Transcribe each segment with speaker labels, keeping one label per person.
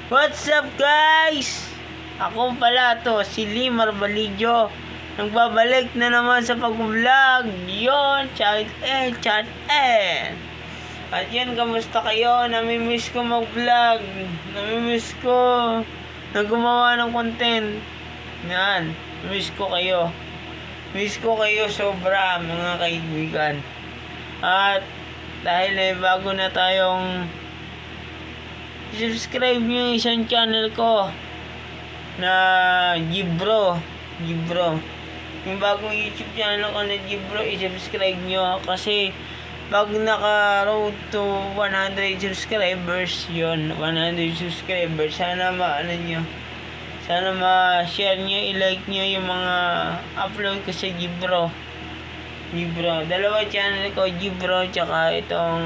Speaker 1: What's up guys? Ako pala to, si Limar Balidio. Nagbabalik na naman sa pag-vlog. Yon, chat At yan, kamusta kayo? Namimiss ko mag-vlog. Namimiss ko na gumawa ng content. Yan, miss ko kayo. Miss ko kayo sobra, mga kaibigan. At dahil bago na tayong subscribe nyo yung isang channel ko na Gibro. Yung bagong YouTube channel ko na Gibro, i-subscribe nyo kasi pag naka-road to 100 subscribers, 100 subscribers, sana sana ma-share nyo, i-like nyo yung mga upload ko sa Gibro. Dalawa channel ko, Gibro, tsaka itong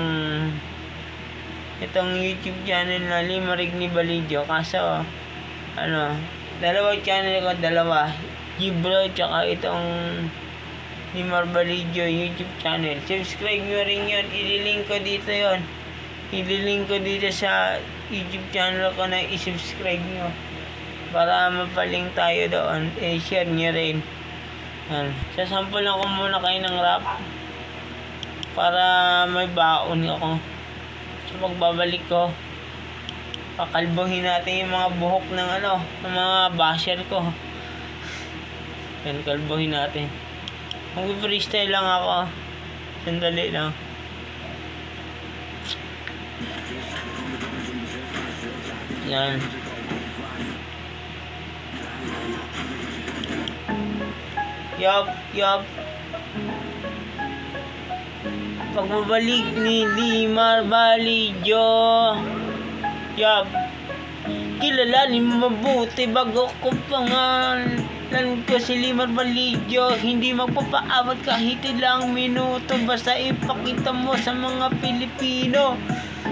Speaker 1: YouTube channel na Limarig ni Balidio. Kaso dalawa channel ko, Gibro tsaka itong Limar Balidio YouTube channel. Subscribe nyo rin yun, ililink ko dito sa YouTube channel ko na i-subscribe nyo para mapalink tayo doon. Share nyo rin. Sasample ako muna kayo ng rap para may baon ako. So pagbabalik ko, pakalbuhin natin yung mga buhok ng mga basher ko. Yan, kalbuhin natin. Mag-freestyle lang ako. Sandali lang. Yan. Yup. Pagbabalik ni Limar Balidio. Yup. Kilalanin mabuti bago ko pangalan ko si Limar Balidio. Hindi magpapaabot kahit ilang minuto, basta ipakita mo sa mga Pilipino.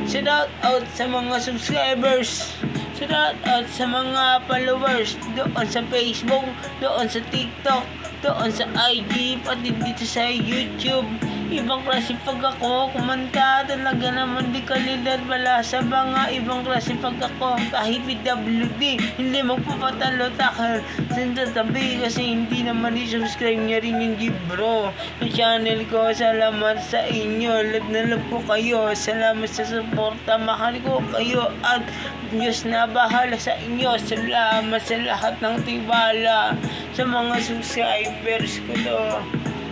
Speaker 1: Shout out sa mga subscribers. Shout out sa mga followers doon sa Facebook, doon sa TikTok, doon sa IG, pati dito sa YouTube. Ibang klase pag ako kumanta, talaga naman di kalidad, wala sa mga ibang klase pag ako. Kahit PWD, hindi magpapatalo takal sa tabi kasi hindi naman i-subscribe niya rin yung Gibro sa channel ko. Salamat sa inyo, love na love ko kayo. Salamat sa suporta, mahal ko kayo at Diyos na bahala sa inyo. Salamat sa lahat ng tiwala sa mga subscribers ko to.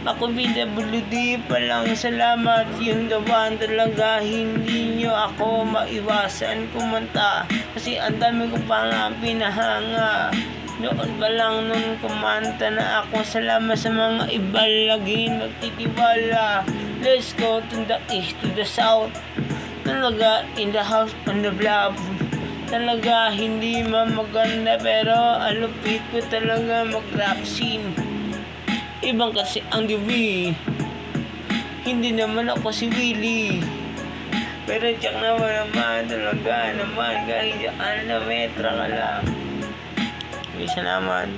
Speaker 1: Ako PWD pa lang, salamat. Yung gawan talaga, hindi nyo ako maiwasan kumanta kasi ang dami ko pa nga pinahanga. Noon pa lang nung kumanta na ako. Salamat sa mga iba lagi nagtitiwala. Let's go to the east, to the south. Talaga in the house, on the block. Talaga hindi maganda pero alupit ko talaga mag-rap scene. Ibang kasi ang diwi. Hindi naman ako si Willie. Pero tsak naman talaga naman kahit metra ka lang. Isa naman.